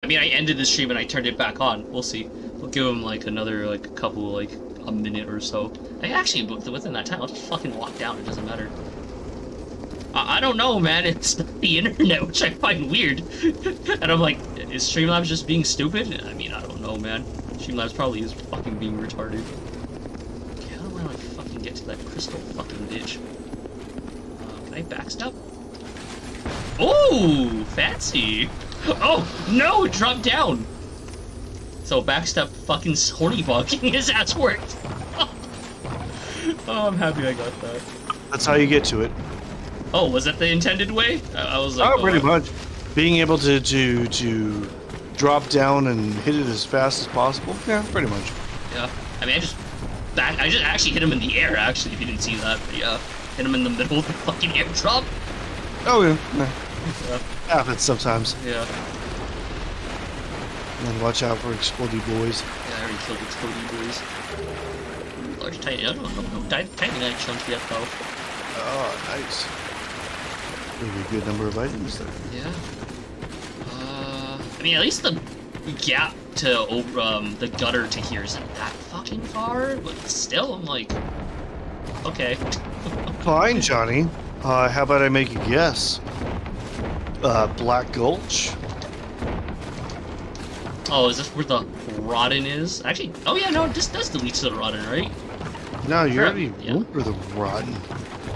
mean, I ended the stream and I turned it back on. We'll see. We'll give him like another like a couple like a minute or so. I actually within that time, I'll just fucking walk down. It doesn't matter. I don't know, man. It's not the internet, which I find weird. And I'm like, is Streamlabs just being stupid? I mean, I don't know, man. Streamlabs probably is fucking being retarded. Okay, how do I like fucking get to that crystal fucking ditch? Can I backstep? Oh, fancy. Oh, no, it dropped down. So backstep fucking horny bugging his ass worked. Oh, I'm happy I got that. That's how you get to it. Oh, was that the intended way? I was like, oh, pretty much. Being able to drop down and hit it as fast as possible. Yeah, pretty much. Yeah. I mean, I just actually hit him in the air, actually, if you didn't see that. But yeah, hit him in the middle of the fucking airdrop. Oh, yeah. Yeah. Happens sometimes. Yeah. And then watch out for explodey boys. Yeah, I already killed explodey boys. Large tiny, I don't know, tiny night chunks yet, though. Oh, nice. Really good number of items there. Yeah. I mean, at least the gap to the gutter to here isn't that fucking far, but still, I'm like, okay. Fine, Johnny. How about I make a guess? Black Gulch? Oh, is this where the Rodden is? Actually, oh yeah, no, this does delete to the Rodden, right? No, you Sure. already Yeah. went for the Rotten.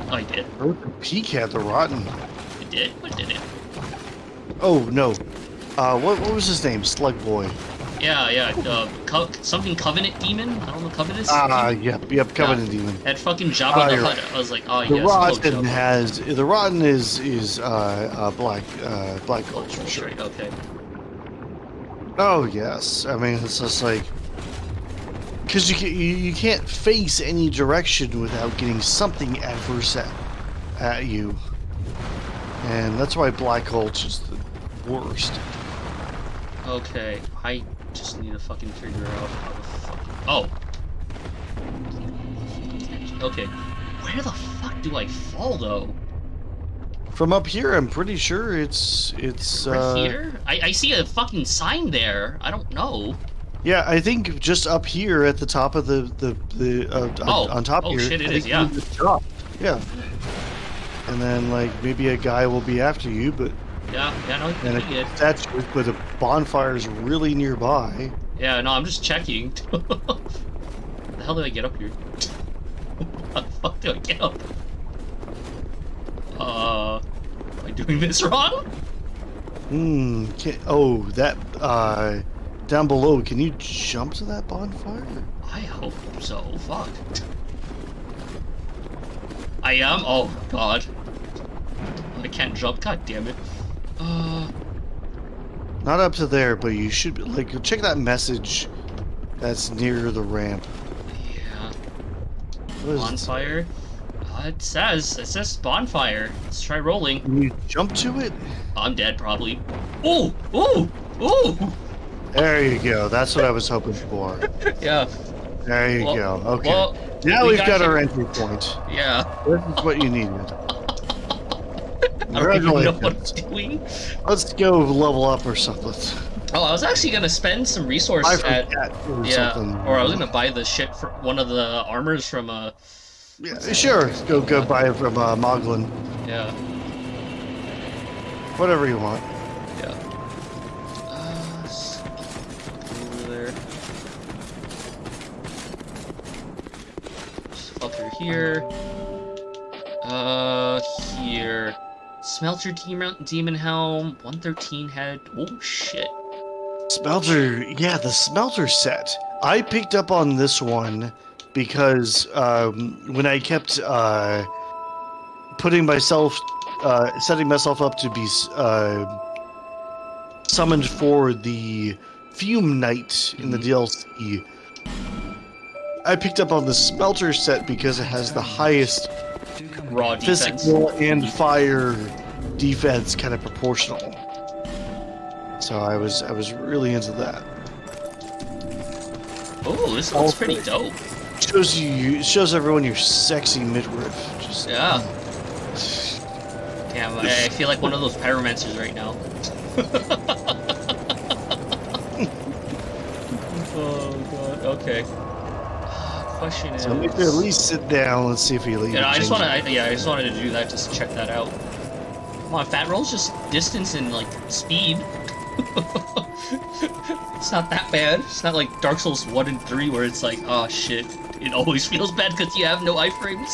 Oh, I did. Or the peak had the Rotten. It did? What did it? Oh, no. What was his name? Slug Boy. Yeah, something Covenant Demon? I don't know, Covenant? Yep, Covenant Demon. That fucking Jabba the Right. Hutt. I was like, oh The yes. Rotten the Rotten is Black Gulch for Sure. sure. Right, okay. Oh yes, I mean it's just like because you can't face any direction without getting something adverse at you, and that's why Black Gulch is the worst. Okay, I just need to fucking figure out how the fuck. Oh. Okay, where the fuck do I fall though? From up here, I'm pretty sure it's Right here? I see a fucking sign there. I don't know. Yeah, I think just up here at the top of the on top here. Shit, it I is, think yeah. you just drop. Yeah. And then like maybe a guy will be after you, but Yeah, no, and he did. a statue, but a bonfire's really nearby. Yeah, no, I'm just checking. How the hell did I get up here? How the fuck do I get up? Am I doing this wrong? Oh, that down below. Can you jump to that bonfire? I hope so. Fuck. I am. Oh god. I can't jump. God damn it. Not up to there, but you should like check that message that's near the ramp. Yeah. What is it? Bonfire. It says bonfire. Let's try rolling. Can you jump to it? I'm dead probably. Ooh! Ooh! Ooh! There you go. That's what I was hoping for. Yeah. There you Well- go. Okay. well, now we we've got got you. our entry point. Yeah. This is what you needed. I don't even know what I'm Congratulations. doing. Let's go level up or something. Oh, I was actually gonna spend some resource I at forget or yeah, something. or I was gonna buy the shit for one of the armors from Yeah, sure. Go buy it from Moglin. yeah. Whatever you want. Yeah. Over there. Fucker here. Here. Smelter Demon Helm, 113 head. Oh shit. Smelter, yeah, the smelter set. I picked up on this one because when I kept putting myself, setting myself up to be summoned for the Fume Knight in the DLC, I picked up on the smelter set because it has the highest Raw defense. physical and fire defense, kind of proportional. So I was really into that. Oh, this looks pretty dope. Shows everyone your sexy midriff. Just Yeah. Damn, I feel like one of those pyromancers right now. Okay. Question is. So we could at least sit down. Let's see if he leaves. Yeah, I just wanted to do that just to check that out. Come on, fat roll's just distance and like speed. It's not that bad. It's not like Dark Souls 1 and 3 where it's like, oh shit, it always feels bad because you have no iframes.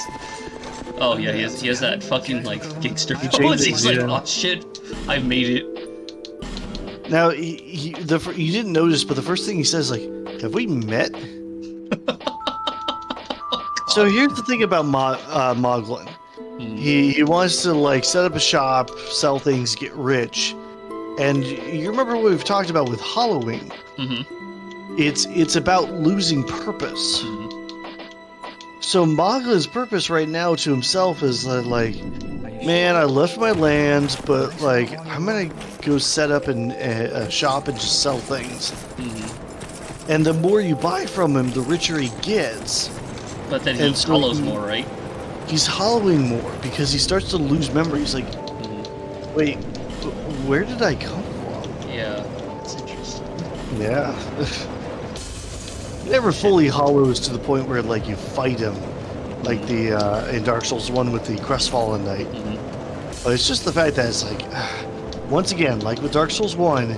Oh yeah, he has that fucking like gangster pose. He's like, oh shit, I made it. Now you didn't notice, but the first thing he says like, have we met? So here's the thing about Moglin. He wants to like set up a shop, sell things, get rich. And you remember what we've talked about with Halloween? It's about losing purpose. So Moglin's purpose right now to himself is like, man, I left my land, but like I'm gonna go set up a shop and just sell things. And the more you buy from him, the richer he gets. But then he hollows more, right? He's hollowing more because he starts to lose memory. He's like, wait, where did I come from? Yeah, that's interesting. Yeah. He never fully hollows to the point where like you fight him, like the in Dark Souls 1 with the Crestfallen Knight. But it's just the fact that it's like, once again, like with Dark Souls 1,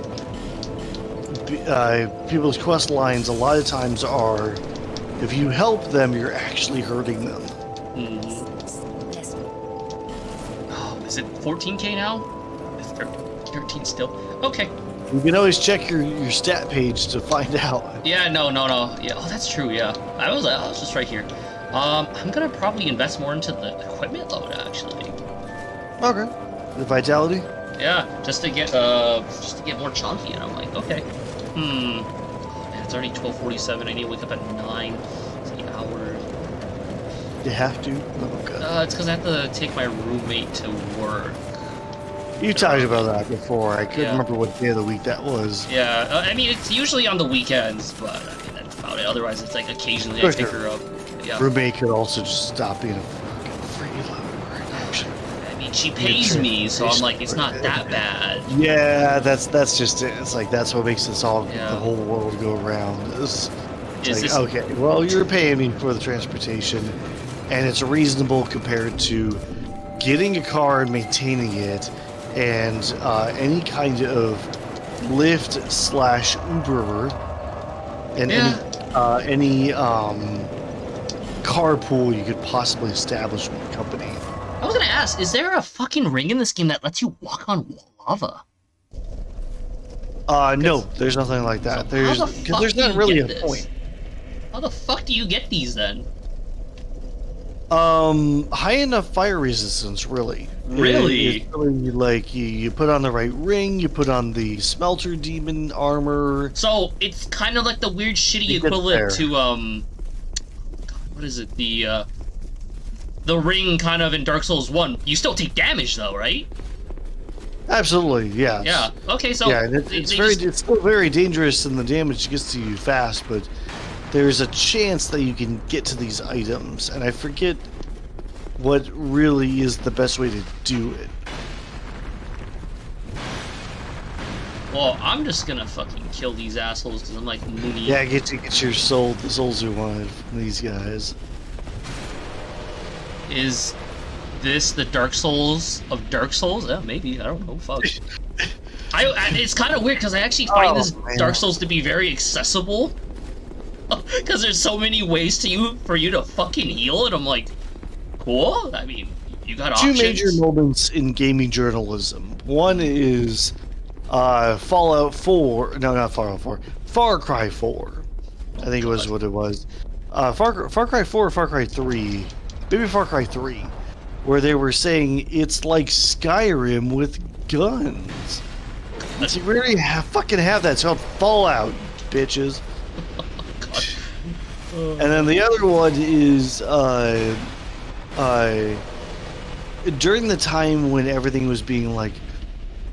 people's quest lines a lot of times are, if you help them, you're actually hurting them. Oh, is it 14k now? 13 still. Okay. You can always check your stat page to find out. Yeah, no. Yeah, oh, that's true. Yeah, I was just right here. I'm gonna probably invest more into the equipment load actually. Okay. The vitality. Yeah, just to get more chunky, and I'm like, okay. Oh man, it's already 12:47. I need to wake up at 9. It's 8 hours. You have to. Oh god. It's because I have to take my roommate to work. You talked about that before. I couldn't remember what day of the week that was. Yeah, I mean, it's usually on the weekends, but I mean, that's about it. Otherwise, it's like occasionally I pick her up. Yeah. Roommate could also just stop being a fucking freeloader, actually. I mean, she pays me, so I'm like, it's not that bad. Yeah, that's just it. It's like, that's what makes this all, the whole world go around. It's like, okay, well, you're paying me for the transportation, and it's reasonable compared to getting a car and maintaining it, and any kind of Lyft / Uber, and any carpool you could possibly establish with the company. I was gonna ask, is there a fucking ring in this game that lets you walk on lava? No, there's nothing like that. There's not really a point. How the fuck do you get these then? High enough fire resistance, really. Really? It's really like you put on the right ring, you put on the smelter demon armor. So it's kind of like the weird shitty equivalent to what is it? The ring kind of in Dark Souls 1. You still take damage though, right? Absolutely, yeah. Yeah. Okay, so yeah, it's still very dangerous and the damage gets to you fast, but there's a chance that you can get to these items, and I forget what really is the best way to do it. Well, I'm just gonna fucking kill these assholes because I'm like Mooney. Yeah, get your the souls you wanted from these guys. Is this the Dark Souls of Dark Souls? Yeah, maybe. I don't know. Fuck. It's kind of weird because I actually find this Dark Souls to be very accessible. Because there's so many ways for you to fucking heal, and I'm like, cool. I mean, you got options. Two major moments in gaming journalism. One is Fallout 4. No, not Fallout 4. Far Cry 4. I think it was what it was. Far Cry 4 or Far Cry 3. Maybe Far Cry 3. Where they were saying it's like Skyrim with guns. It's like, we already fucking have that. It's called Fallout, bitches. And then the other one is during the time when everything was being like,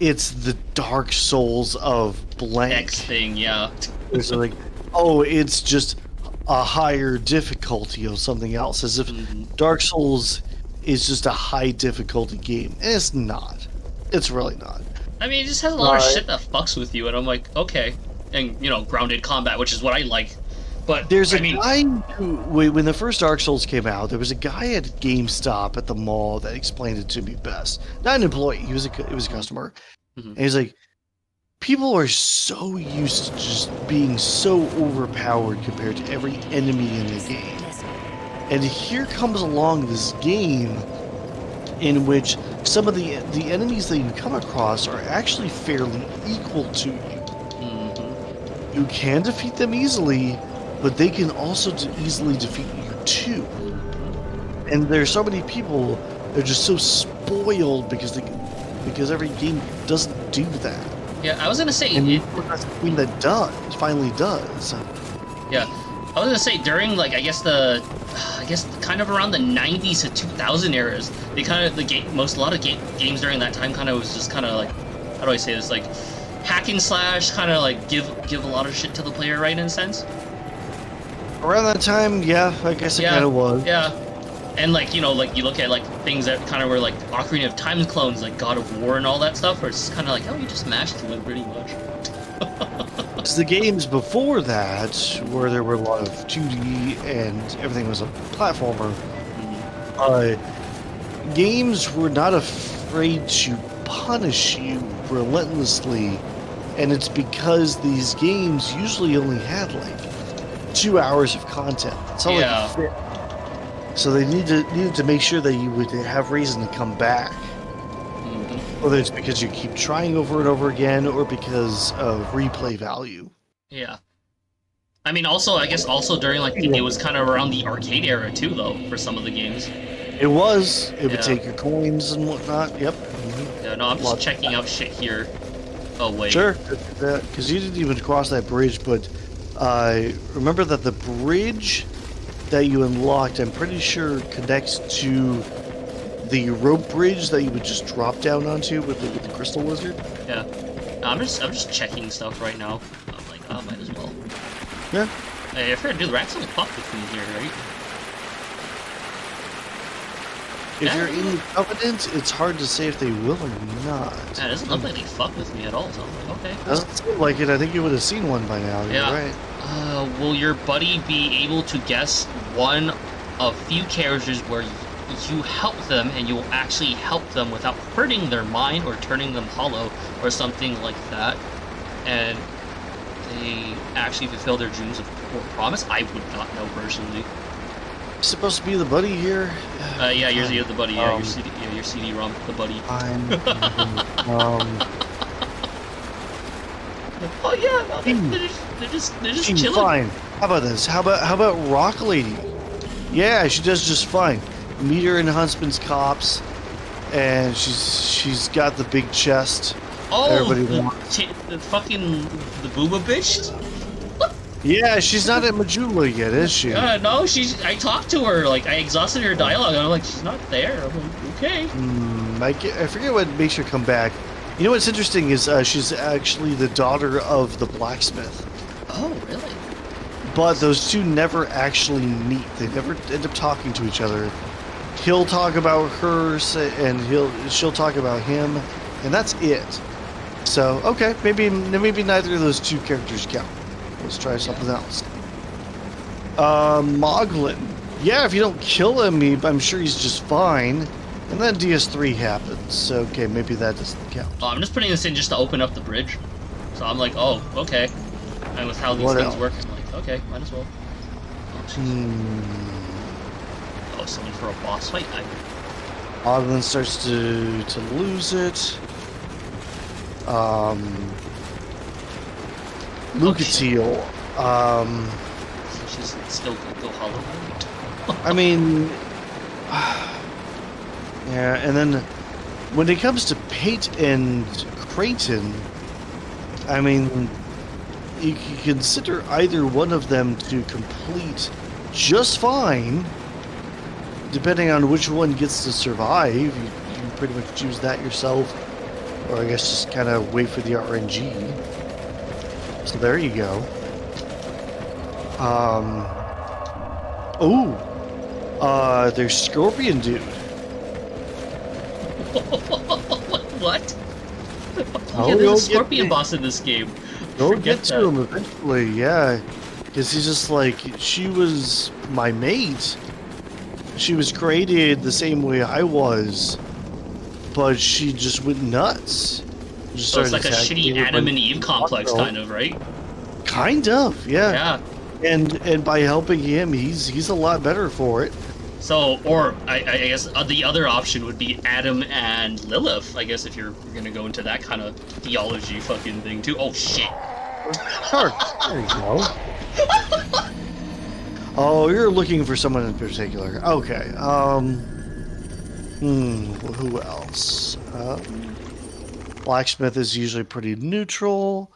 it's the Dark Souls of blank. X thing, yeah. It's like, oh, it's just a higher difficulty of something else, as if Dark Souls is just a high difficulty game, and it's not. It's really not. I mean, it just has a lot of shit that fucks with you, and I'm like, okay. And, you know, grounded combat, which is what I like. But There's a I mean, guy who, when the first Dark Souls came out, there was a guy at GameStop at the mall that explained it to me best. Not an employee, he was a customer. mhm. And he's like, people are so used to just being so overpowered compared to every enemy in the game. And here comes along this game in which some of the enemies that you come across are actually fairly equal to you. Mhm. You can defeat them easily, but they can also easily defeat you too. And there's so many people that are just so spoiled because every game doesn't do that. Yeah, I was gonna say And it. that's the game that finally does. Yeah, I was gonna say during like I guess kind of around the 90s to 2000 eras, they kind of a lot of games during that time kind of was just kind of like, how do I say this, like hack and slash, kind of like give a lot of shit to the player, right, in a sense. Around that time, yeah, I guess it kind of was. Yeah. And like, you know, like you look at like things that kind of were like Ocarina of Time clones, like God of War and all that stuff, where it's kind of like, oh, you just mash through it pretty much. It's the games before that, where there were a lot of 2D and everything was a platformer, games were not afraid to punish you relentlessly, and it's because these games usually only had like 2 hours of content. That's all they could fit. So they needed to make sure that you would have reason to come back. Whether it's because you keep trying over and over again, or because of replay value. Yeah. I mean, also, I guess also during, like, it was kind of around the arcade era, too, though, for some of the games. It was. It would take your coins and whatnot. Yep. Yeah, no, I'm just checking out shit here. Oh, wait. Sure. Because you didn't even cross that bridge, but remember that the bridge that you unlocked, I'm pretty sure, connects to the rope bridge that you would just drop down onto with the crystal wizard. Yeah, no, I'm just checking stuff right now. I'm like, oh, might as well. Yeah. Hey, I figured, dude, the rats don't fuck with me here, right? If you're in the Covenant, it's hard to say if they will or not. Yeah, it doesn't look like they fuck with me at all, so I'm like, okay. Doesn't seem like it. I think you would have seen one by now. You're right. Will your buddy be able to guess one of few characters where you help them and you will actually help them without hurting their mind or turning them hollow or something like that, and they actually fulfill their dreams or promise? I would not know personally. Supposed to be the buddy here. Yeah, you're the buddy. Yeah, your CD-ROM, the buddy. Oh yeah, no, they're just chilling. Fine. How about this? How about Rock Lady? Yeah, she does just fine. Meet her in Huntsman's Cops, and she's got the big chest. Oh, the fucking the booba bitch. Yeah, she's not at Majula yet, is she? No, I talked to her, like, I exhausted her dialogue, and I'm like, she's not there. I'm like, okay. I forget what makes her come back. You know what's interesting is she's actually the daughter of the blacksmith. Oh, really? But those two never actually meet. They never end up talking to each other. He'll talk about her, and she'll talk about him, and that's it. So, okay, maybe neither of those two characters count. Let's try something else. Moglin. Yeah, if you don't kill him, I'm sure he's just fine. And then DS3 happens, so okay, maybe that doesn't count. Oh, I'm just putting this in just to open up the bridge. So I'm like, oh, okay. And with how these things work, I'm like, okay, might as well. Oh, someone for a boss fight? Moglin starts to lose it. Lucatiel. She's still go hollow. I mean, yeah, and then when it comes to Pate and Creighton, I mean, you can consider either one of them to complete just fine, depending on which one gets to survive. You can pretty much choose that yourself, or I guess just kind of wait for the RNG. So there you go. There's Scorpion Dude. What? Oh, yeah, there's a Scorpion boss in this game. Go get to him eventually, yeah. Because he's just like, she was my mate. She was created the same way I was, but she just went nuts. Just So it's started like a attacking shitty Adam and everybody. Eve complex, kind of, right? Kind of, yeah. Yeah. And by helping him, he's a lot better for it. So, or I guess the other option would be Adam and Lilith. I guess if you're gonna go into that kind of theology fucking thing too. Oh shit. Sure. There you go. Oh, you're looking for someone in particular. Okay. Who else? Blacksmith is usually pretty neutral.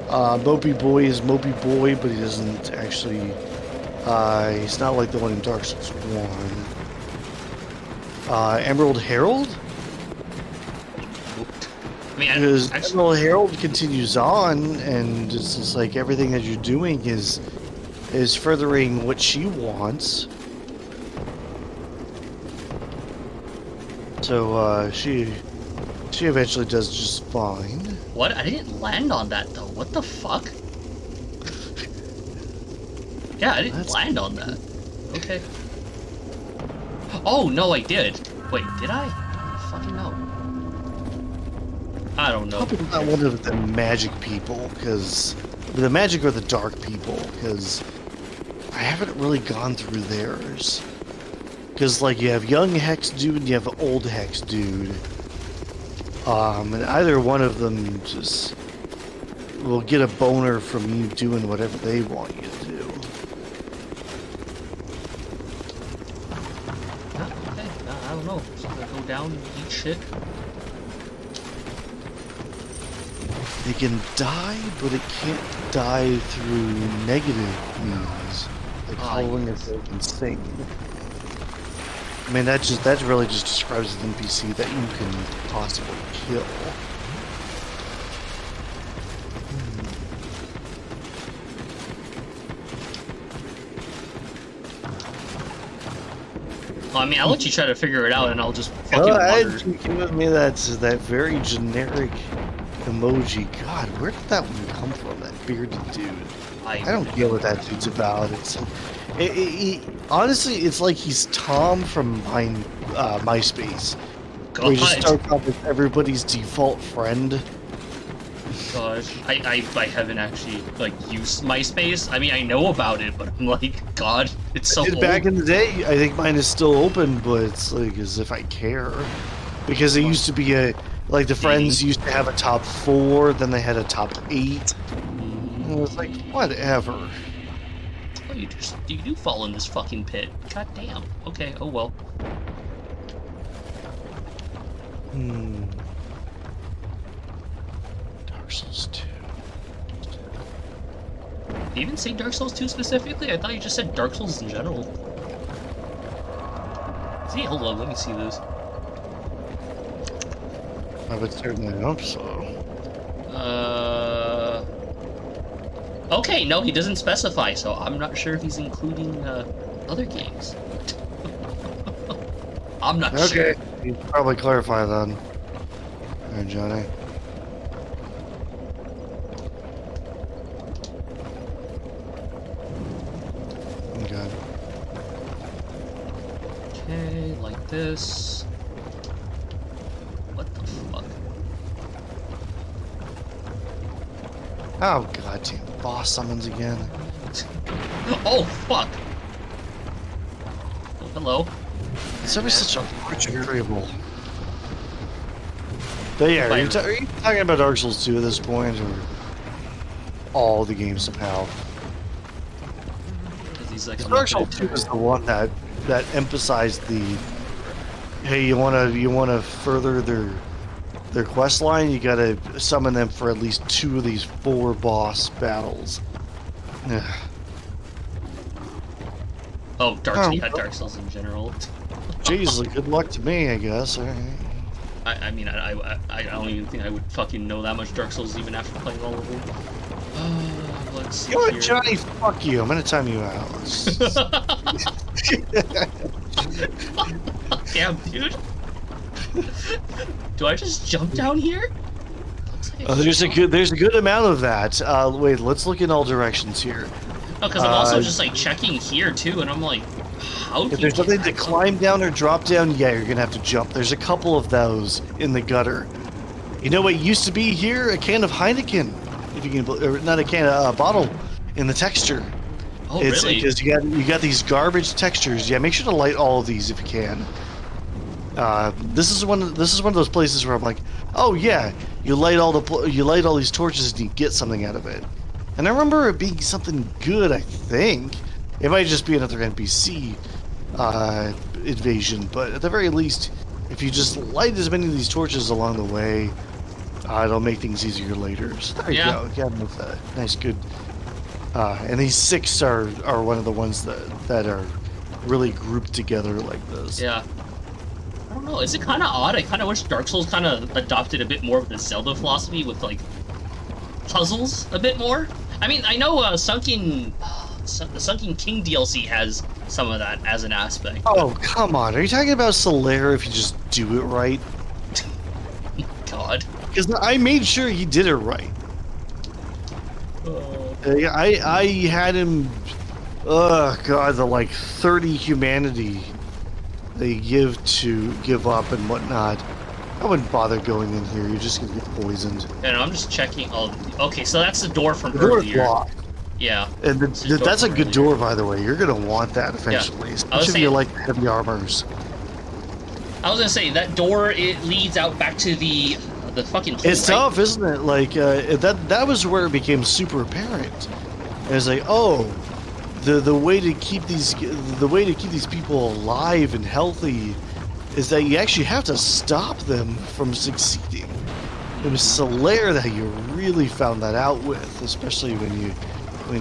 Mopey Boy is Mopey Boy, but he doesn't actually. He's not like the one in Dark Souls 1. Emerald Herald? I mean, Because actually, Emerald Herald continues on, and it's just like everything that you're doing is furthering what she wants. So she eventually does just fine. what? I didn't land on that though. What the fuck? Yeah, I didn't land on that. Okay. Oh no, I did. Wait, did I? Fucking no. I don't know. Probably not one of the magic people, because the magic or the dark people, because I haven't really gone through theirs. Because like you have young Hex dude and you have old Hex dude, and either one of them just will get a boner from you doing whatever they want you to do. Okay, I don't know. Just gonna go down and eat shit. It can die, but it can't die through negative means, like hollowing or going insane. I mean, that really just describes an NPC that you can possibly kill. Well, I mean, I'll let you try to figure it out, and I'll just fucking wander. You giving me that very generic emoji. God, where did that one come from? That bearded dude. I don't get what that dude's about. Honestly, it's like he's Tom from MySpace. God. Where he just starts off as everybody's default friend. Gosh, I haven't actually like used MySpace. I mean, I know about it, but I'm like, God, it's so old. Back in the day, I think mine is still open, but it's like as if I care, because it used to be like the friends used to have a top 4, then they had a top 8. And it was like, whatever. Oh, you do fall in this fucking pit. God damn. Okay. Oh well. Dark Souls 2. Did you even say Dark Souls 2 specifically? I thought you just said Dark Souls in general. See, hold on, let me see this. I would certainly hope so. Okay, no, he doesn't specify, so I'm not sure if he's including other games. I'm not sure. Okay, you should probably clarify then. There, Johnny. Okay. Okay, like this. What the fuck? Oh goddamn! Boss summons again. Oh fuck! Oh, hello. It's always such a rich variable. But yeah, are you talking about Dark Souls 2 at this point, or all the games somehow? Like Dark Souls 2 is the one that emphasized the, hey, you wanna further their quest line, you gotta summon them for at least 2 of these 4 boss battles. Oh, Dark Souls in general. Jeez, good luck to me, I guess. I mean, I don't even think I would fucking know that much Dark Souls even after playing all of them. Let's see. You know what, Johnny? Fuck you. I'm gonna time you out. Damn, dude. Do I just jump down here? There's a good amount of that. Wait, let's look in all directions here. Oh, because I'm also just like checking here too, and I'm like, how do If you there's get nothing to back climb down or drop down, yeah, you're gonna have to jump. There's a couple of those in the gutter. You know what used to be here? A can of Heineken, if you can, or not a can, a bottle in the texture. Oh, It's really? because you got these garbage textures. Yeah, make sure to light all of these if you can. This is one of those places where I'm like, oh yeah, you light all these torches and you get something out of it. And I remember it being something good. I think it might just be another NPC invasion, but at the very least, if you just light as many of these torches along the way, it'll make things easier later. So there you go. Yeah, with a nice good. And these 6 are one of the ones that are really grouped together like this. Yeah. I don't know. Is it kind of odd? I kind of wish Dark Souls kind of adopted a bit more of the Zelda philosophy with like puzzles a bit more. I mean, I know the Sunken King DLC has some of that as an aspect. Oh, come on. Are you talking about Solera if you just do it right? God. Because I made sure he did it right. I had him, oh god, the like 30 humanity they give up and whatnot. I wouldn't bother going in here. You're just gonna get poisoned. And I'm just checking. Oh, okay. So that's the door from The door's earlier. locked. Yeah. And that's a good door, by the way. You're gonna want that eventually, especially if you like heavy armors. I was gonna say that door. It leads out back to the fucking hole, It's tough, isn't it? Like that was where it became super apparent. It was like, oh, the way to keep these people alive and healthy is that you actually have to stop them from succeeding. It was Solare that you really found that out with, especially when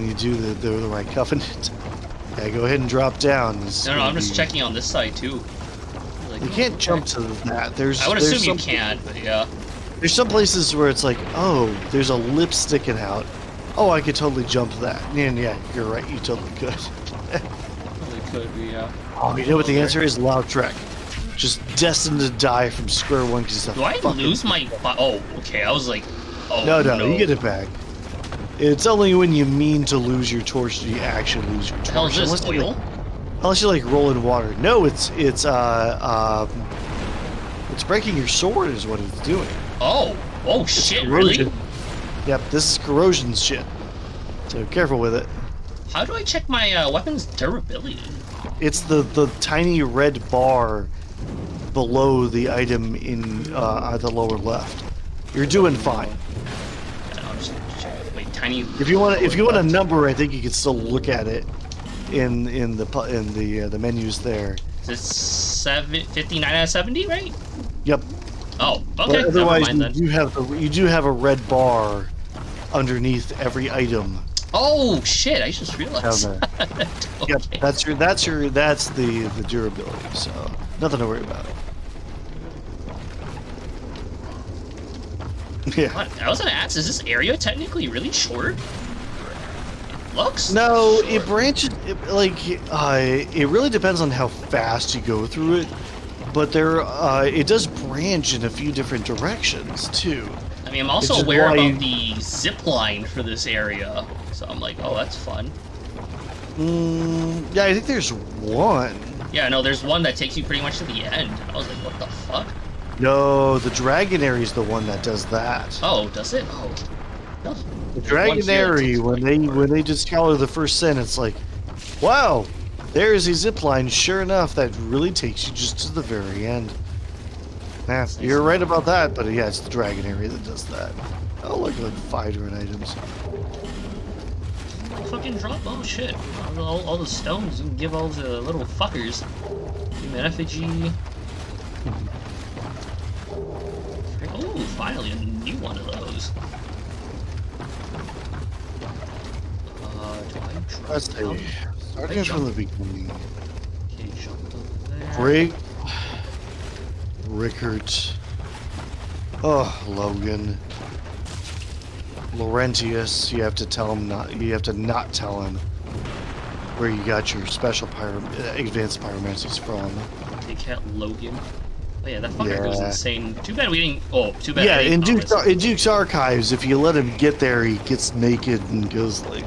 you do the right covenant. Yeah, go ahead and drop down. No, I'm just checking on this side too. Like, you can't jump to that. I would assume you can, but yeah. There's some places where it's like, oh, there's a lip sticking out. Oh, I could totally jump that. And yeah, you're right. You totally could. Totally could be, yeah. Oh, you know what the answer is? Loud Trek. Just destined to die from square one because do I lose my? Oh, okay. I was like, oh no, you get it back. It's only when you mean to lose your torch do you actually lose your torch. Hell, is this oil? Unless you like roll in water. No, it's breaking your sword is what it's doing. Oh shit! Corrosion. Really? Yep, this is corrosion shit. So careful with it. How do I check my weapon's durability? It's the tiny red bar below the item in at the lower left. You're doing fine. I'm just wait, tiny. If you want a number, I think you can still look at it in the menus there. Is it 59 out of 70, right? Yep. Oh, okay. But otherwise, never mind, you do have a red bar underneath every item. Oh shit! I just realized. Okay. Okay. Yep, that's the durability. So nothing to worry about. Yeah. What? I was gonna ask, is this area technically really short? It looks. No, short. it branches. It really depends on how fast you go through it, but it does branch in a few different directions too. I mean, I'm also aware about the zip line for this area, so I'm like, oh, that's fun. Yeah, I think there's one. Yeah, no, there's one that takes you pretty much to the end. I was like, what the fuck? No, the Dragonary is the one that does that. Oh, does it? Oh. No. The Dragonary, when they just color the first sentence, like, wow, there's a zipline. Sure enough, that really takes you just to the very end. Nah, you're right about that, but yeah, it's the Dragonary that does that. Oh, look at 5 different items. Fucking drop, oh shit. All the stones you can give all the little fuckers. Give me an effigy. Oh, finally a new one of those. Do I drop? Let's see. Starting from the beginning. Okay, jump over there. Break. Rickert. Oh, Logan. Laurentius, you have to not tell him where you got your special advanced pyromancies from. Big cat Logan. Oh yeah, that fucker goes insane. Too bad we didn't. Oh, too bad. Yeah, in Duke's Archives, if you let him get there, he gets naked and goes like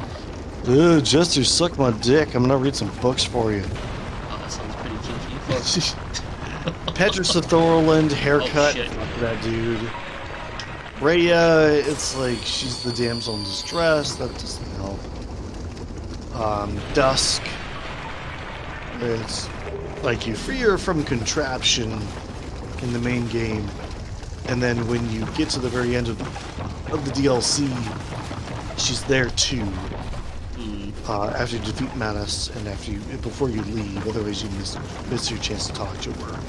Jester, suck my dick. I'm gonna read some books for you. Oh, that sounds pretty kinky. Petrus Thorland, Oh haircut. shit. Fuck that dude. Rhea, it's like she's the damsel in distress. That doesn't help. Dusk. It's like you free her from contraption in the main game, and then when you get to the very end of the DLC, she's there too. After you defeat Manus and before you leave, otherwise you miss your chance to talk to her.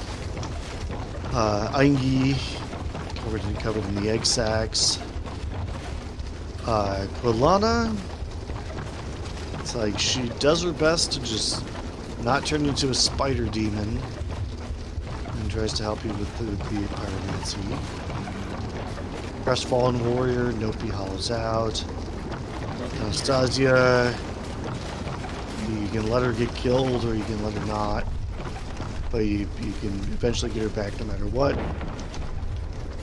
Aingi, covered in the egg sacs. Quilana, it's like she does her best to just not turn into a spider demon and tries to help you with the pyromancy. Crestfallen Warrior, Nopi hollows out. Anastasia, you can let her get killed or you can let her not, but you can eventually get her back no matter what.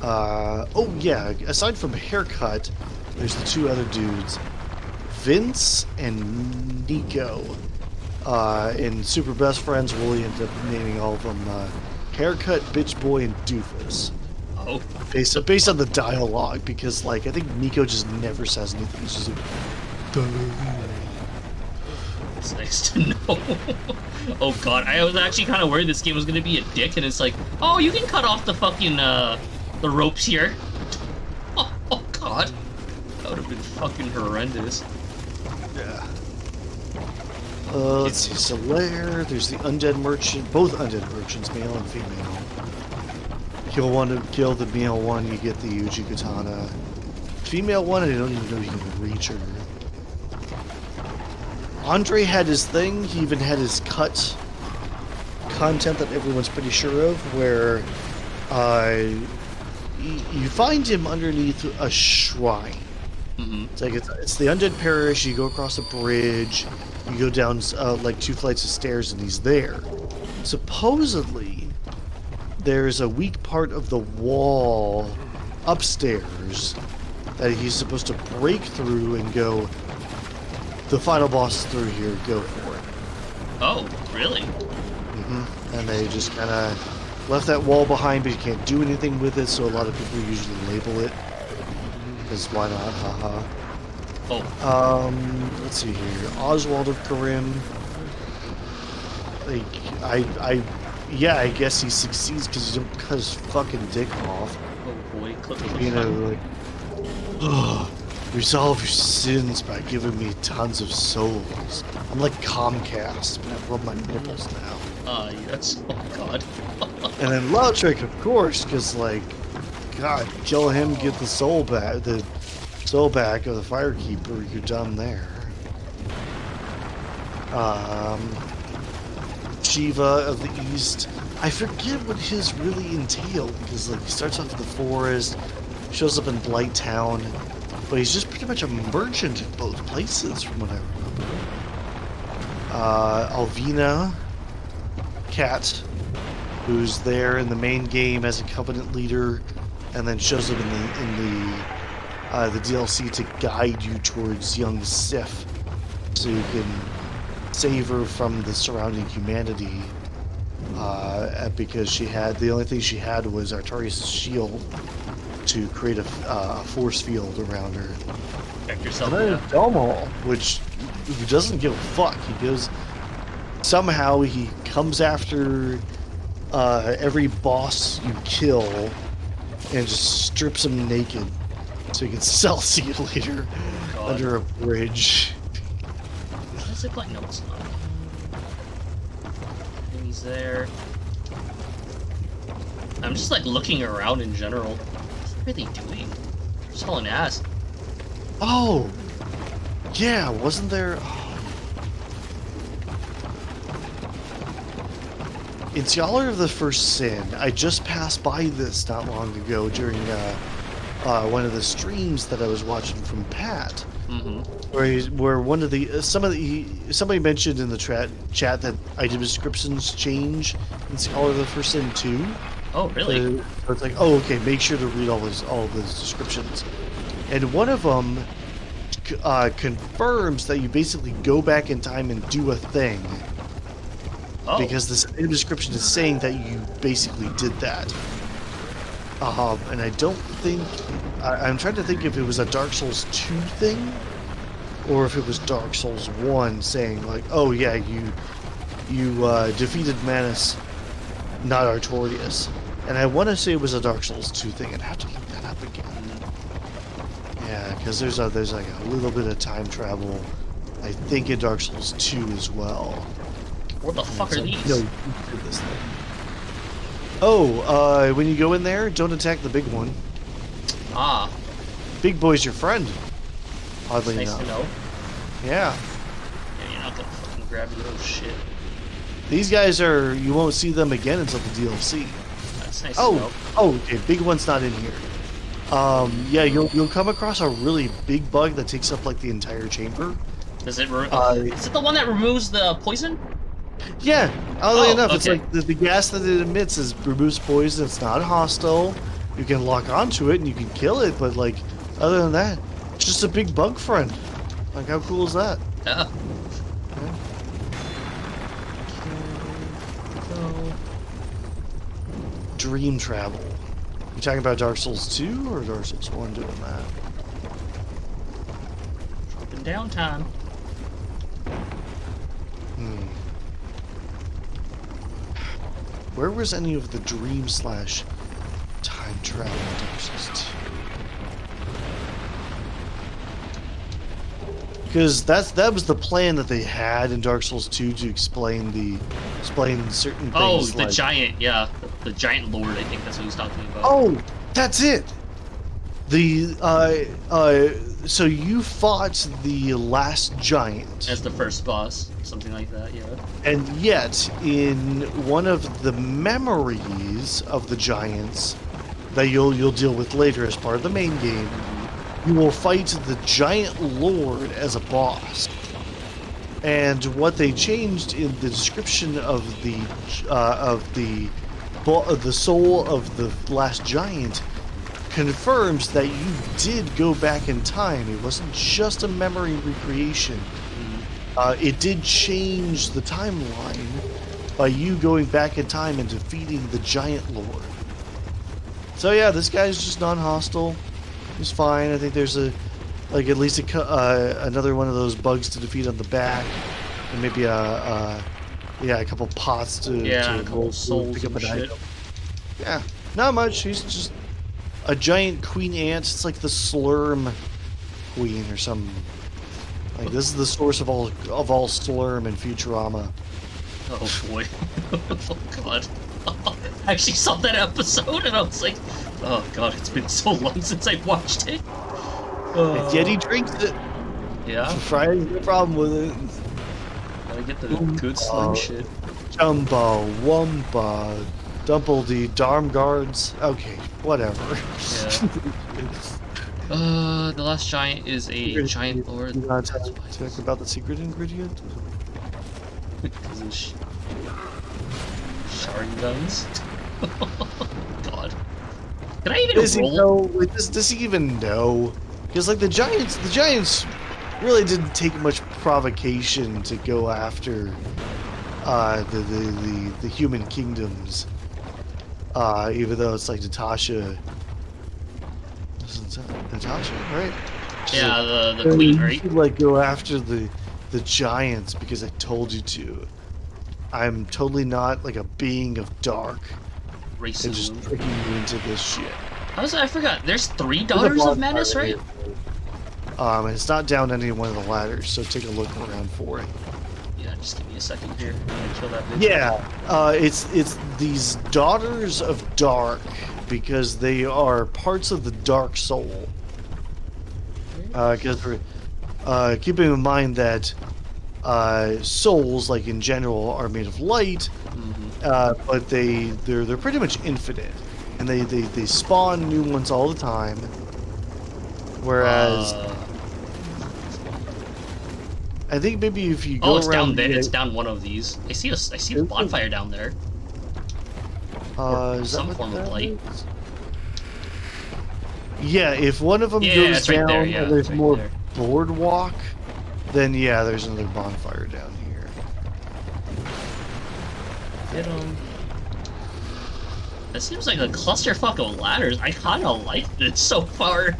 Oh yeah, aside from Haircut, there's the two other dudes, Vince and Nico. In Super Best Friends, we'll end up naming all of them Haircut, Bitch Boy, and Doofus. Oh. Based on the dialogue, because like I think Nico just never says anything. He's just like, It's nice to know. Oh god, I was actually kind of worried this game was gonna be a dick, and it's like, oh, you can cut off the fucking the ropes here. Oh god, that would have been fucking horrendous. yeah. Let's see. So there's the undead merchant. Both undead merchants, male and female. Kill the male one, you get the Uji Katana. Female one, I don't even know if you can reach her. Andre had his thing. He even had his cut content that everyone's pretty sure of, where you find him underneath a shrine. It's like it's the undead parish. You go across a bridge. You go down like 2 flights of stairs, and he's there. Supposedly, there's a weak part of the wall upstairs that he's supposed to break through and go. The final boss is through here. Go for it. Oh, really? And they just kind of left that wall behind, but you can't do anything with it. So a lot of people usually label it because why not? Haha. Oh. Let's see here. Oswald of Karim. Like, yeah, I guess he succeeds because he don't cut his fucking dick off. Oh boy, clip. You know, like, resolve your sins by giving me tons of souls. I'm like Comcast, but I rub my nipples now. Yes. Oh god. And then Lautrec, of course, because like, God, kill him, get the soul back of the Firekeeper. You're done there. Shiva of the East. I forget what his really entailed because like he starts off in the forest, shows up in Blight Town, but he's just pretty much a merchant in both places, from what I remember. Alvina, Cat, who's there in the main game as a Covenant leader, and then shows up in the DLC to guide you towards young Sif, so you can save her from the surrounding humanity. Because the only thing she had was Artorias' shield to create a force field around her. Protect yourself. And then Domhall, which he doesn't give a fuck. He goes. Somehow he comes after every boss you kill and just strips them naked so he can sell see you later under a bridge. Does it look like no, it's not. He's there. I'm just like looking around in general. What are they doing? They're just hauling ass. Oh, yeah, wasn't there? In Scholar of the First Sin, I just passed by this not long ago during one of the streams that I was watching from Pat, where one of the somebody mentioned in the chat that item descriptions change in Scholar of the First Sin 2. Oh, really? So it's like, oh, okay, make sure to read all those descriptions. And one of them confirms that you basically go back in time and do a thing. Oh. Because this description is saying that you basically did that. And I don't think... I'm trying to think if it was a Dark Souls 2 thing, or if it was Dark Souls 1 saying, like, oh yeah, you defeated Manus, not Artorias. And I want to say it was a Dark Souls 2 thing. I'd have to look that up again. Yeah, because there's like a little bit of time travel, I think, in Dark Souls 2 as well. What the fuck are these? No, you did this thing. Oh, when you go in there, don't attack the big one. Ah. Big boy's your friend. Oddly Nice enough. to know. Yeah. Yeah, you're not gonna fucking grab your little shit. These guys are, you won't see them again until the DLC. That's nice to know. Oh, okay, big one's not in here. Yeah, you'll come across a really big bug that takes up like the entire chamber. Does it is it the one that removes the poison? Yeah, oddly enough, okay. it's like the gas that it emits removes poison. It's not hostile. You can lock onto it and you can kill it, but like, other than that, it's just a big bug friend. Like, how cool is that? Yeah. Okay. Dream travel. You talking about Dark Souls 2 or Dark Souls 1 doing that? Dropping down time. Where was any of the dream / time travel in Dark Souls 2? Because that was the plan that they had in Dark Souls 2 to explain certain things. Oh, the like, giant, yeah, the giant lord. I think that's what he's talking about. oh, that's it. So you fought the last giant As the first boss, something like that, yeah. and yet in one of the memories of the giants that you'll deal with later as part of the main game, you will fight the giant lord as a boss. And what they changed in the description of the soul of the last giant confirms that you did go back in time. It wasn't just a memory recreation. It did change the timeline by you going back in time and defeating the giant lord. So yeah, this guy's just non-hostile. He's fine. I think there's at least another one of those bugs to defeat on the back, and maybe a couple pots to a couple souls pick up an shit. item. Yeah, not much. He's just a giant queen ant. It's like the Slurm queen or something. Like, this is the source of all Slurm in Futurama. Oh boy. Oh god. I actually saw that episode and I was like, oh god, it's been so long since I watched it. And yet he drinks it. Yeah. Friday's no problem with it. Gotta get the good slim shit. Jumbo, Wumpa, Dumpledy, Darm Guards. Okay, whatever. Yeah. The last giant is a giant lord. You want to talk about the secret ingredient? Because of shard guns. God. Can I even roll? Does he even know? Because like the giants really didn't take much provocation to go after the human kingdoms. Even though it's like Natasha, right? Yeah, the queen, right? You should like go after the giants because I told you to. I'm totally not like a being of dark. Racism. And just tricking you into this shit. I forgot. There's 3 daughters of Manus, right? It's not down any one of the ladders, so take a look around for it. Yeah, just give me a second here. I'm gonna kill that bitch. Yeah, it's these daughters of dark because they are parts of the dark soul. Because keeping in mind that souls, like in general, are made of light, but they're pretty much infinite, and they spawn new ones all the time. Whereas I think maybe if you go it's around down there. It's down one of these. I see the bonfire down there. Is some that form what of that light. is? Yeah, if one of them Yeah, goes it's right down, there, yeah, and there's it's right more there. boardwalk, then yeah, there's another bonfire down here. Get him. It seems like a clusterfuck of ladders. I kind of like this so far.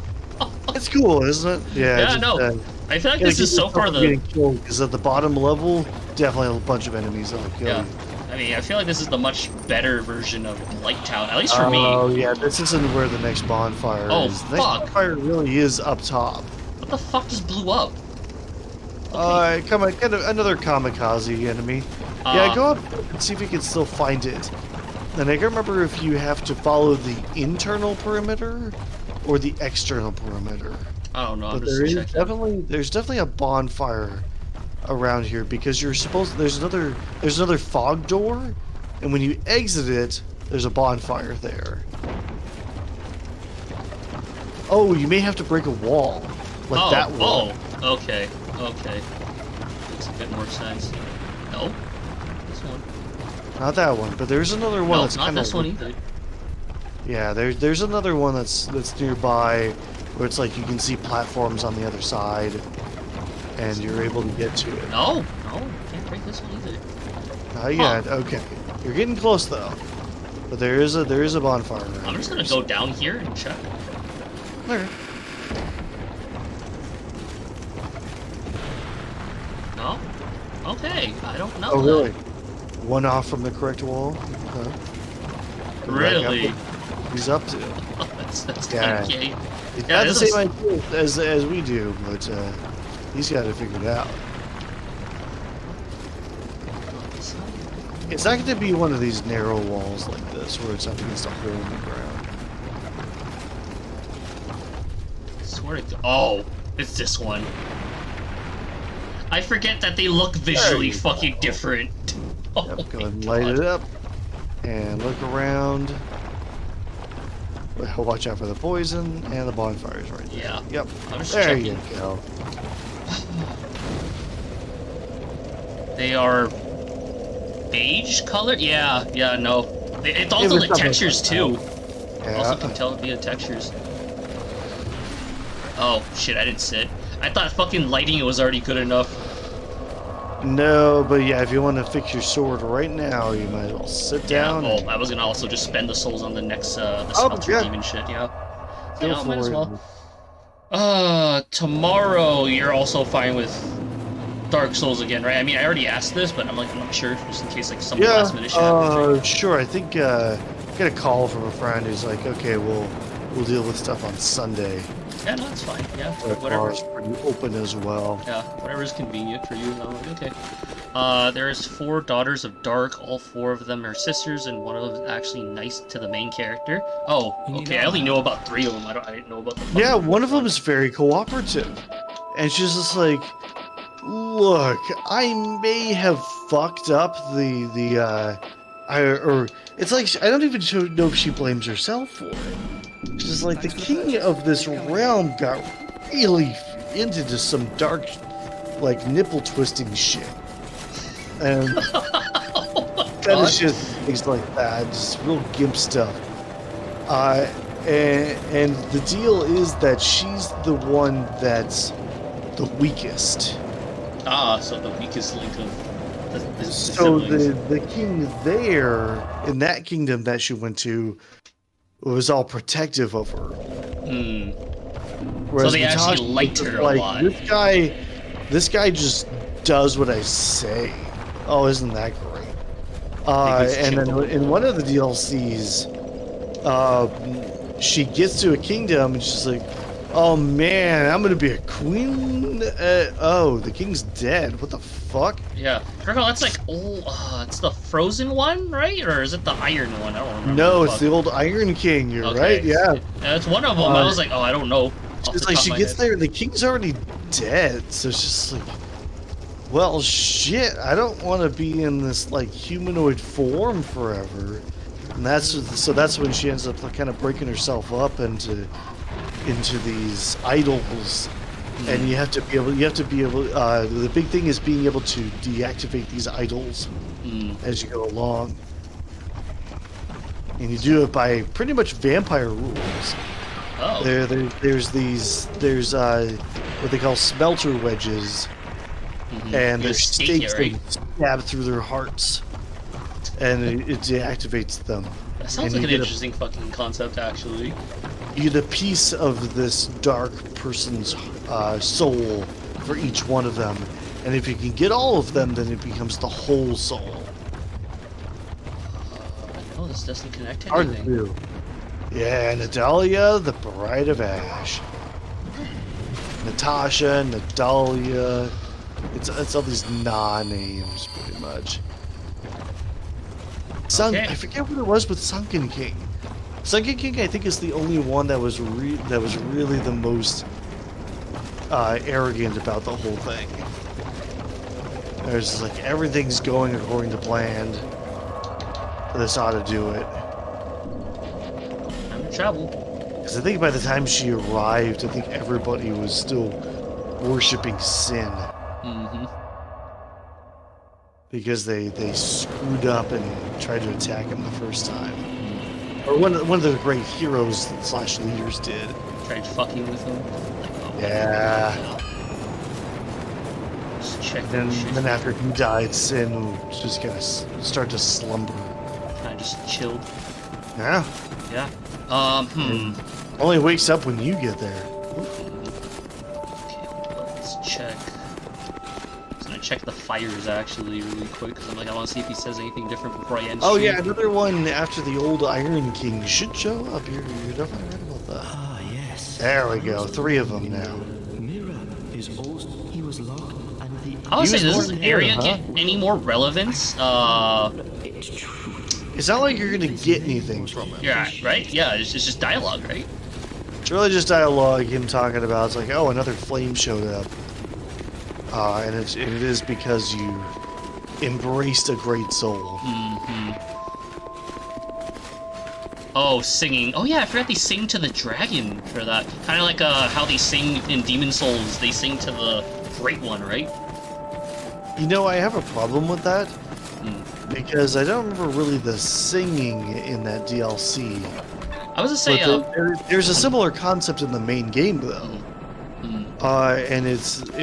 It's cool, isn't it? Yeah. Yeah, no. I feel like this is so far the. Because at the bottom level, definitely a bunch of enemies that'll kill you. I mean, I feel like this is the much better version of Light Town, at least for me. Oh yeah, this isn't where the next bonfire is. The next bonfire really is up top. What the fuck just blew up? Okay. Come on, get another kamikaze enemy. Yeah, go up and see if you can still find it. And I can't remember if you have to follow the internal perimeter or the external perimeter. I don't know. But there's definitely a bonfire around here because you're supposed there's another fog door, and when you exit it, there's a bonfire there. Oh, you may have to break a wall, like that wall. Oh, okay, okay. Makes a bit more sense. No, this one. Not that one, but there's another one that's kind of. Not this one either. Yeah, there's another one that's nearby, where it's like you can see platforms on the other side, and you're able to get to it. No, can't break this one either. Not yet. Okay, you're getting close though. But there is a bonfire. I'm just gonna go down here and check. Okay. No. Okay, I don't know. Oh really? One off from the correct wall. Huh? Really? He's up to. that's kind of gay. He's got the same idea as we do, but he's got it figured out. It's not going to be one of these narrow walls like this, where it's up against a hole in the ground. I swear to God. Oh, it's this one. I forget that they look visually fucking different. Oh yep, go ahead and light it up, and look around. Watch out for the poison, and the bonfire's right there. Yeah. Yep. I'm just there checking. You go. They are beige colored? Yeah, no. It's also the textures too. Yeah. Also can tell it via textures. Oh shit, I didn't sit. I thought fucking lighting it was already good enough. No, but yeah, if you want to fix your sword right now, you might as well sit down. Yeah, I was gonna also just spend the souls on the next the smelter demon shit, yeah. Yeah, might as well. Tomorrow you're also fine with Dark Souls again, right? I mean, I already asked this, but I'm not sure, just in case like some last minute shit happens. Sure. I think get a call from a friend who's like, okay, we'll deal with stuff on Sunday. Yeah, no, that's fine. Yeah, whatever. It's pretty open as well. Yeah, whatever is convenient for you. And I'm like, okay. There's 4 Daughters of Dark. All 4 of them are sisters, and one of them is actually nice to the main character. Oh, okay. I only know about 3 of them. I didn't know about the. Yeah, one of them is very cooperative, and she's just like, look, I may have fucked up it's like I don't even know if she blames herself for it. Just like the king of this realm got really into just some dark, like nipple twisting shit, and kind of shit, things like that, just real gimp stuff. And the deal is that she's the one that's the weakest. So the weakest link of the so siblings. the king there in that kingdom that she went to was all protective of her. So they actually liked her a lot. This guy just does what I say. Oh, isn't that great? And then in one of the DLCs, she gets to a kingdom and she's like, oh man, I'm gonna be a queen? Oh, the king's dead. What the fuck? Yeah. Virgo, that's like, it's the frozen one, right? Or is it the iron one? I don't remember. No, it's the old Iron King, you're right, yeah. It's one of them. I was like, oh, I don't know. It's like she gets there, the king's already dead, so it's just like, well, shit, I don't want to be in this, like, humanoid form forever. And that's when she ends up like, kind of breaking herself up into these idols, and you have to be able. The big thing is being able to deactivate these idols as you go along, and you do it by pretty much vampire rules. Oh. There's what they call smelter wedges, and they're stakes right? that stab through their hearts, and it deactivates them. That sounds like an interesting fucking concept, actually. You get a piece of this dark person's soul for each one of them, and if you can get all of them, then it becomes the whole soul. No, this doesn't connect to Hard anything. to do. Yeah, Natalia, the Bride of Ash. Natasha, Natalia. It's all these names, pretty much. Okay. I forget what it was with Sunken King. Sunken King, I think, is the only one that was really the most arrogant about the whole thing. There's like everything's going according to plan. This ought to do it. Time to travel. Because I think by the time she arrived, I think everybody was still worshipping sin. Because they screwed up and tried to attack him the first time. Or one of the great heroes / leaders did. Tried fucking with him. Yeah. Just check And shit. then after he died, Sin would just kind of start to slumber. Kinda just chilled. Yeah. Yeah. Only wakes up when you get there. Okay, let's check. I'm gonna check the fires actually really quick because I want to see if he says anything different before I end. Oh yeah, another one after the old Iron King should show up. You're definitely right about that. Ah, yes. There we go. 3 of them now. Mira is also he was locked and the I would say, was does born this here, area huh? get any more relevance? it's true. It's not like you're gonna get anything from it. Yeah, right? Yeah, it's just dialogue, right? It's really just dialogue, him talking about, it's like, oh, another flame showed up. And it is because you embraced a great soul. Oh, singing. Oh yeah, I forgot they sing to the dragon for that. Kind of like how they sing in Demon Souls. They sing to the Great One, right? You know, I have a problem with that. Because I don't remember really the singing in that DLC. I was gonna say, There's a similar concept in the main game, though. And it's the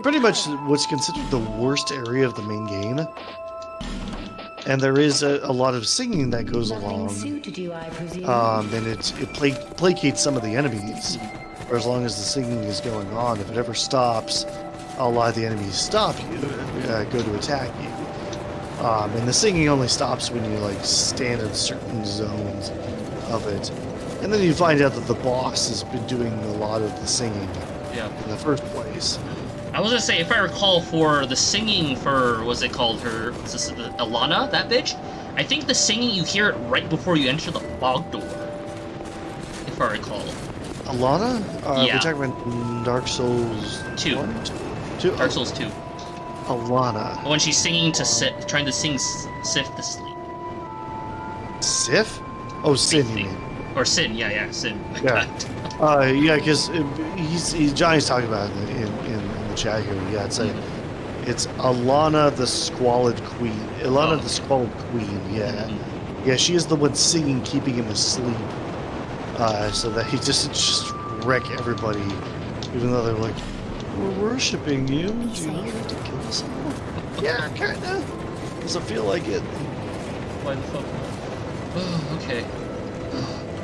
pretty much what's considered the worst area of the main game. And there is a lot of singing that goes along. And it placates some of the enemies. For as long as the singing is going on, if it ever stops, a lot of the enemies stop you, go to attack you. And the singing only stops when you like stand in certain zones of it. And then you find out that the boss has been doing a lot of the singing in the first place. I was gonna say, if I recall, for the singing for, what's it called, Alana, that bitch? I think the singing, you hear it right before you enter the fog door. If I recall. Alana? Yeah. We're talking about Dark Souls 2. 1? 2? Dark Souls 2. Alana. When she's singing to Sif, trying to sing Sif to sleep. Sif? Oh, Sin, you mean. Or Sin, yeah, Sin. Yeah. Yeah, because Johnny's talking about it in the chat here. Yeah, it's Alana the Squalid Queen. Alana the Squalid Queen, yeah. Yeah, she is the one singing, keeping him asleep. So that he just wreck everybody, even though they're like, we're worshipping you. Do you want to kill us all? Yeah, kinda. Doesn't feel like it. Why the fuck? Oh, okay.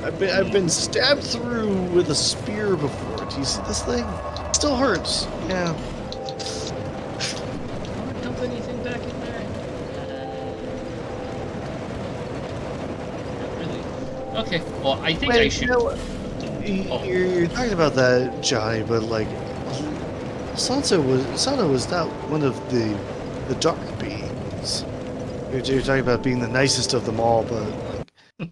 I've been stabbed through with a spear before. Do you see this thing? It still hurts. Yeah. Don't dump anything back in there. Not really. Okay, well, I think I should... You know, you're talking about that, Johnny, but like, Sansa was not one of the dark beings. You're talking about being the nicest of them all, but like,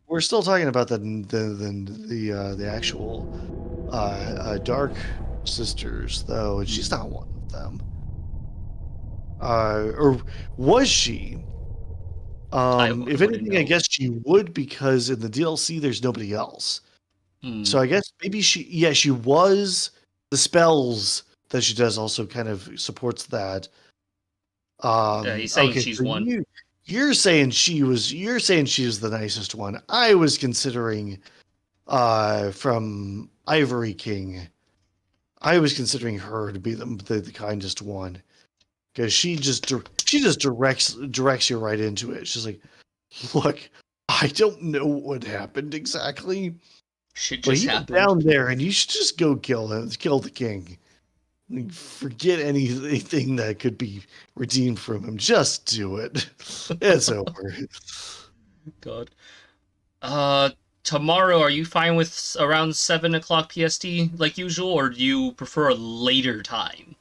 we're still talking about the actual dark sisters, though, and she's not one of them. Or was she? If anything, I guess she would, because in the DLC there's nobody else. So I guess maybe she was. The spells that she does also kind of supports that. Yeah, he's saying she's so one. You're saying she was the nicest one. I was considering from Ivory King. I was considering her to be the kindest one because she just directs you right into it. She's like, "Look, I don't know what happened exactly, Shit but just he was happened. down there, and you should just go kill the king. Forget anything that could be redeemed from him. Just do it. It's over." God. Tomorrow, are you fine with around 7 o'clock PST like usual, or do you prefer a later time?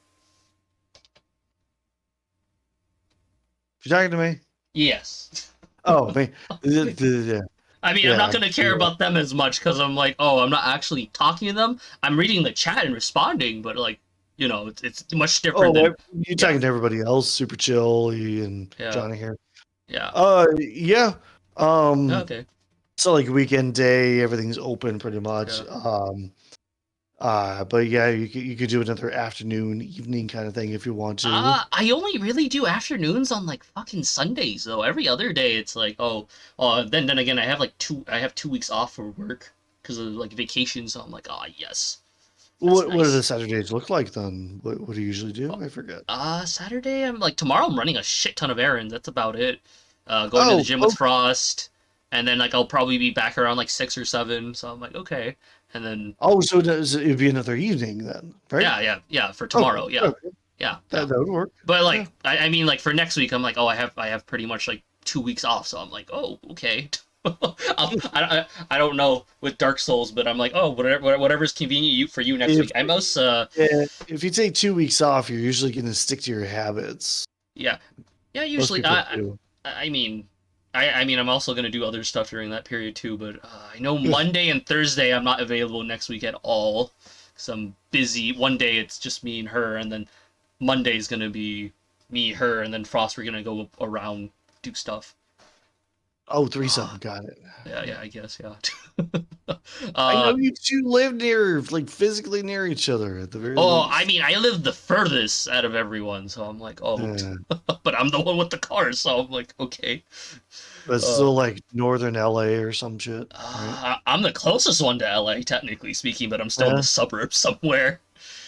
You talking to me? Yes. Oh, man. The- I mean, I'm yeah, not gonna care about them as much because I'm like, oh, I'm not actually talking to them. I'm reading the chat and responding, but like, it's much different than you talking to everybody else? Super Chill and yeah, Johnny here. yeah. Yeah. Um, Okay. so like weekend day, everything's open pretty much. Yeah. But yeah, you could do another afternoon, evening kind of thing if you want to. I only really do afternoons on like fucking Sundays though. Every other day it's like, then again I have 2 weeks off for work because of like vacation, so I'm like, oh yes. That's What do the nice. Saturdays look like then? What do you usually do? I forget. Saturday I'm like tomorrow I'm running a shit ton of errands. That's about it. Going to the Oh, gym with Frost, and then like I'll probably be back around like 6 or 7. So I'm like, okay, and then so it'd be another evening then, right? yeah for Okay, tomorrow, yeah, okay. yeah, yeah. That would work. But Yeah. like, I mean, like for next week, I'm like, oh, I have pretty much like 2 weeks off, so I'm like, oh, okay. I don't know with Dark Souls, but I'm like, oh, whatever's convenient for you next week. I most Yeah, if you take 2 weeks off, you're usually going to stick to your habits. yeah Most usually people do. I mean. I mean, I'm also gonna do other stuff during that period too, but I know Monday and Thursday I'm not available next week at all because I'm busy. One day it's just me and her, and then Monday's gonna be me, her, and then Frost. We're gonna go around do stuff. Oh, threesome, got it. Yeah, I guess, yeah. I know uh, you two live near, like physically near each other at the very I least. mean, I live the furthest out of everyone, so I'm like, oh, Yeah, but I'm the one with the car, so I'm like, okay. but it's Uh, still like northern LA or some shit, right? I'm the closest one to LA, technically speaking, but I'm still in Yeah. the suburbs somewhere.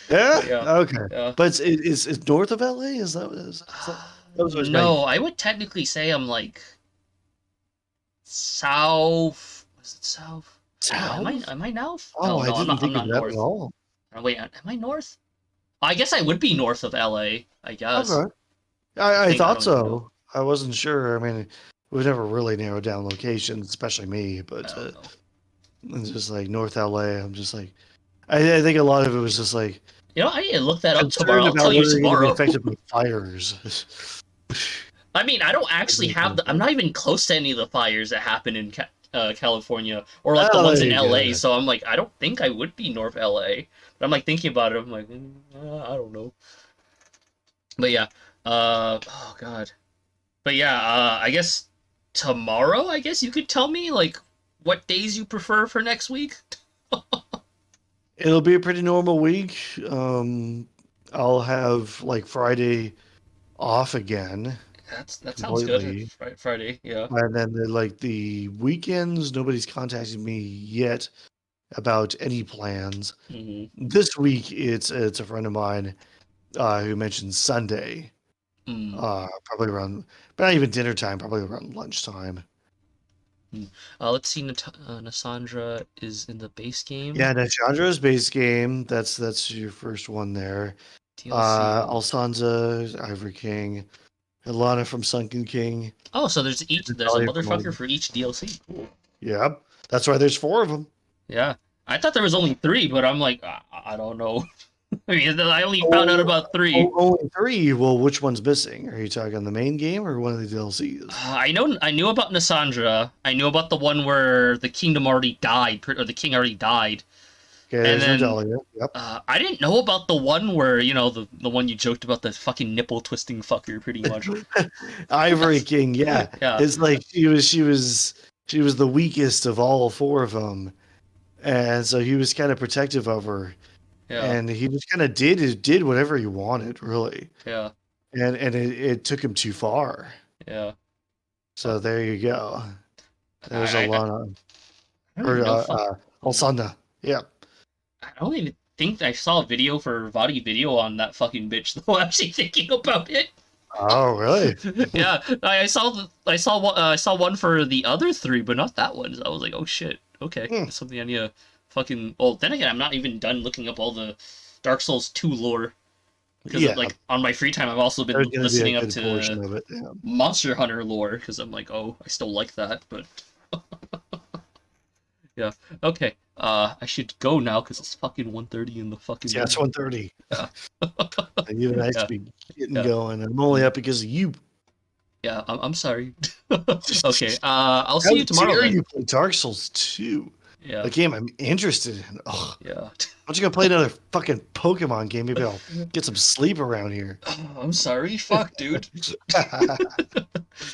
Yeah. But yeah, Okay. yeah. But it's north of LA. That was always my. No, I would technically say I'm like south. Was it south? No, am I South? am I north? Oh, No, I no, I'm didn't not. I'm think of not that at north. all. Wait, am I north? I guess I would be north of LA. I guess. Okay. I I think I thought don't even know. so. I wasn't sure. I mean, we've never really narrowed down locations, especially me. I But don't know. it's just like North LA. I'm just like, I think a lot of it was just like I need to look that up tomorrow. concerned I'll tell about you whether you're going to be tomorrow. affected by fires. I mean, I don't actually have I'm not even close to any of the fires that happen in California or like the Oh, ones there in you LA. go. So I'm like, I don't think I would be North LA. But I'm like thinking about it. I'm like, I don't know. But yeah, oh god. But yeah, I guess tomorrow. I guess you could tell me like what days you prefer for next week. It'll be a pretty normal week. I'll have like Friday off again That sounds good. completely. Friday, yeah. And then like the weekends, nobody's contacted me yet about any plans. Hmm. This week, it's a friend of mine who mentioned Sunday, Mm. probably around, but not even dinner time, probably around lunchtime. Mm. Let's see. Nasandra is in the base game. Yeah, Chandra's base game. That's your first one there. DLC. Alsanza, Ivory King, Ilana from Sunken King, Oh, so there's and a Natalia from motherfucker for each DLC. Cool. Yep, that's why there's four of them. Yeah, I thought there was only 3, but I'm like, I don't know. I mean, I only found out about 3. Only three. Well, which one's missing? Are you talking the main game or one of the DLCs? I knew about Nasandra. I knew about the one where the kingdom already died, or the king already died. Okay, And there's then Natalia. Yep. I didn't know about the one where the one you joked about, the fucking nipple twisting fucker, pretty much. Ivory King. Yeah, Yeah, it's like she was the weakest of all four of them, and so he was kind of protective of her, yeah, and he just kind of did whatever he wanted, really, yeah, and it took him too far. yeah. So there you go. There's I Alana don't or even know. Fuck. Alsana. Yeah. I don't even think I saw a video for Vadi video on that fucking bitch, though, actually thinking about it. Oh, really? Yeah, I saw one for the other three, but not that one. So I was like, oh shit, okay, that's something I need to fucking. Well, then again, I'm not even done looking up all the Dark Souls 2 lore because Yeah. like on my free time, I've also been There's gonna be a listening up good portion to of it. Yeah. Monster Hunter lore because I'm like, oh, I still like that, but yeah, okay. I should go now because it's fucking 1:30 in the fucking. Yeah, it's morning. 1:30. Yeah. And you and I Yeah. should be getting Yeah. going. I'm only up because of you. Yeah, I'm sorry. Okay, I'll see you How tomorrow dare then. you play Dark Souls 2? Yeah. A game I'm interested in. Ugh. Yeah. Why don't you go play another fucking Pokemon game? Maybe I'll get some sleep around here. I'm sorry. Fuck, dude.